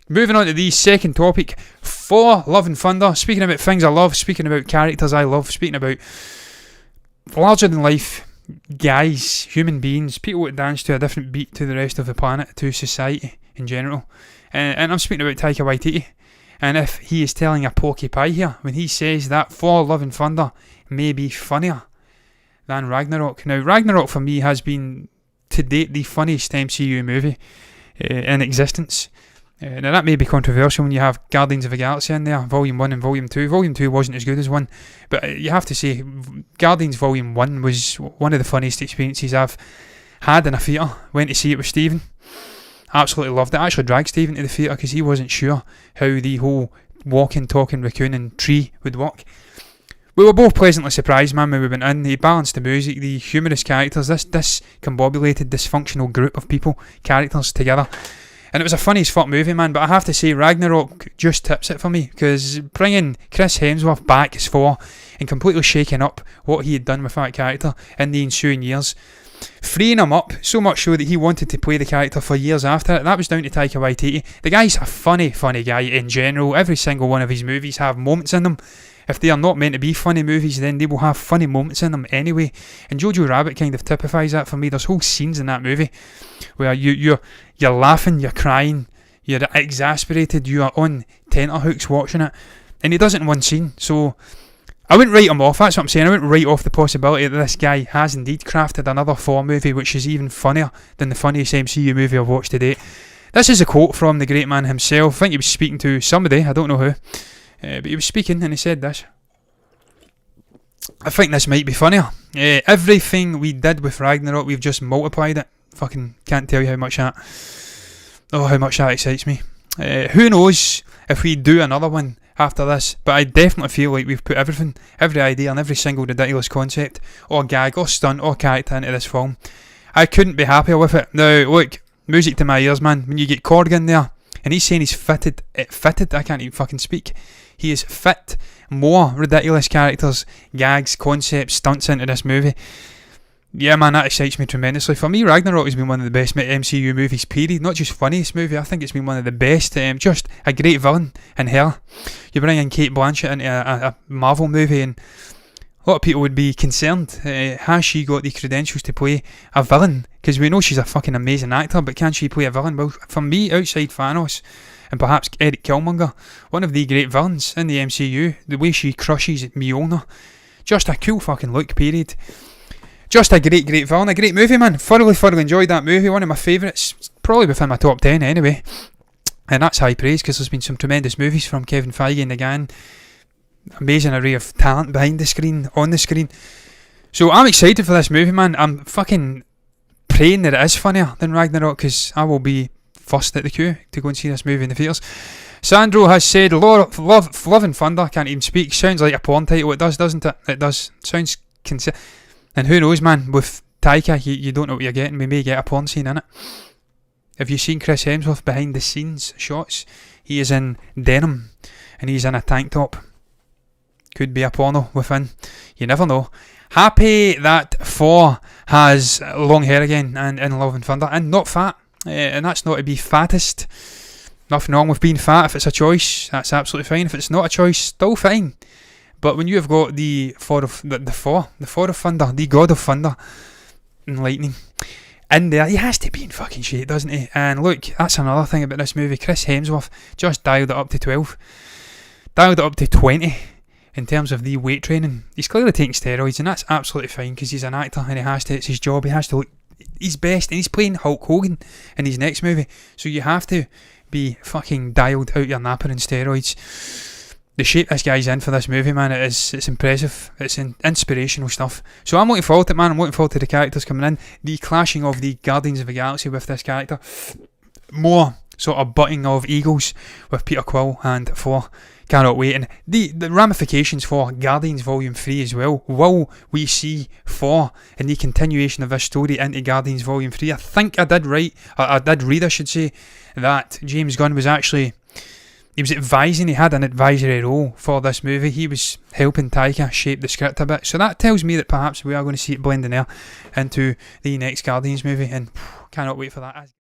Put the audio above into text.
moving on to the second topic. Thor, Love and Thunder. Speaking about things I love, speaking about characters I love, speaking about larger than life guys, human beings, people that dance to a different beat to the rest of the planet, to society in general. And I'm speaking about Taika Waititi. And if he is telling a porky pie here, when he says that Thor, Love and Thunder may be funnier than Ragnarok. Now, Ragnarok for me has been, to date, the funniest MCU movie in existence. Now, that may be controversial when you have Guardians of the Galaxy in there, Volume 1 and Volume 2. Volume 2 wasn't as good as 1, but you have to say, Guardians Volume 1 was one of the funniest experiences I've had in a theatre. Went to see it with Stephen. Absolutely loved it. I actually dragged Stephen to the theatre because he wasn't sure how the whole walking, talking raccoon and tree would work. We were both pleasantly surprised, man, when we went in. He balanced the music, the humorous characters, this discombobulated, dysfunctional group of people, characters together. And it was a funny as fuck movie, man, but I have to say Ragnarok just tips it for me, because bringing Chris Hemsworth back as Thor and completely shaking up what he had done with that character in the ensuing years, freeing him up so much so that he wanted to play the character for years after it, that was down to Taika Waititi. The guy's a funny guy in general. Every single one of his movies have moments in them. If they are not meant to be funny movies, then they will have funny moments in them anyway. And Jojo Rabbit kind of typifies that for me. There's whole scenes in that movie where you're laughing, you're crying, you're exasperated, you are on tenterhooks watching it, and he does it in one scene. So I wouldn't write him off, that's what I'm saying. I wouldn't write off the possibility that this guy has indeed crafted another Thor movie which is even funnier than the funniest MCU movie I've watched to date. This is a quote from the great man himself. I think he was speaking to somebody, I don't know who. But he was speaking and he said this: I think this might be funnier. Everything we did with Ragnarok, we've just multiplied it. Fucking can't tell you how much that excites me. Who knows if we do another one after this, but I definitely feel like we've put everything, every idea and every single ridiculous concept or gag or stunt or character into this film. I couldn't be happier with it. Now look, music to my ears, man. When you get Korg in there and he's saying he's fitted, I can't even fucking speak. He has fit more ridiculous characters, gags, concepts, stunts into this movie. Yeah, man, that excites me tremendously. For me, Ragnarok has been one of the best MCU movies, period. Not just funniest movie, I think it's been one of the best. Just a great villain in her. You bring in Kate Blanchett into a Marvel movie, and a lot of people would be concerned. Has she got the credentials to play a villain? Because we know she's a fucking amazing actor, but can she play a villain? Well, for me, outside Thanos and perhaps Eric Killmonger, one of the great villains in the MCU, the way she crushes Mjolnir, just a cool fucking look, period. Just a great villain, a great movie, man. Thoroughly enjoyed that movie. One of my favourites, probably within my top 10 anyway. And that's high praise, because there's been some tremendous movies from Kevin Feige and the gang. Amazing array of talent behind the screen, on the screen. So I'm excited for this movie, man. I'm fucking praying that it is funnier than Ragnarok, because I will be first at the queue to go and see this movie in the theatres. Sandro has said, Love and Thunder, can't even speak. Sounds like a porn title. It does, doesn't it? It does. Sounds and who knows, man, with Taika, you don't know what you're getting. We may get a porn scene in it. Have you seen Chris Hemsworth behind the scenes shots? He is in denim and he's in a tank top. Could be a porno within. You never know. Happy that Thor has long hair again and in Love and Thunder, and not fat. And that's not to be fattest. Nothing wrong with being fat. If it's a choice, that's absolutely fine. If it's not a choice, still fine. But when you have got the Thor of Thunder, the God of Thunder and Lightning in there, he has to be in fucking shape, doesn't he? And look, that's another thing about this movie. Chris Hemsworth just dialed it up to 12. Dialed it up to 20 in terms of the weight training. He's clearly taking steroids, and that's absolutely fine, because he's an actor and he has to, it's his job, he has to look his best, and he's playing Hulk Hogan in his next movie. So you have to be fucking dialed out your napper and steroids. The shape this guy's in for this movie, man, it's impressive. It's inspirational stuff. So I'm looking forward to it, man. I'm looking forward to the characters coming in. The clashing of the Guardians of the Galaxy with this character. More sort of butting of egos with Peter Quill and Thor. Cannot wait. And the ramifications for Guardians Volume 3 as well. Will we see Thor in the continuation of this story into Guardians Volume 3? I think I did read, I should say, that James Gunn was actually... He was advising, he had an advisory role for this movie. He was helping Taika shape the script a bit. So that tells me that perhaps we are going to see it blending there into the next Guardians movie. And cannot wait for that.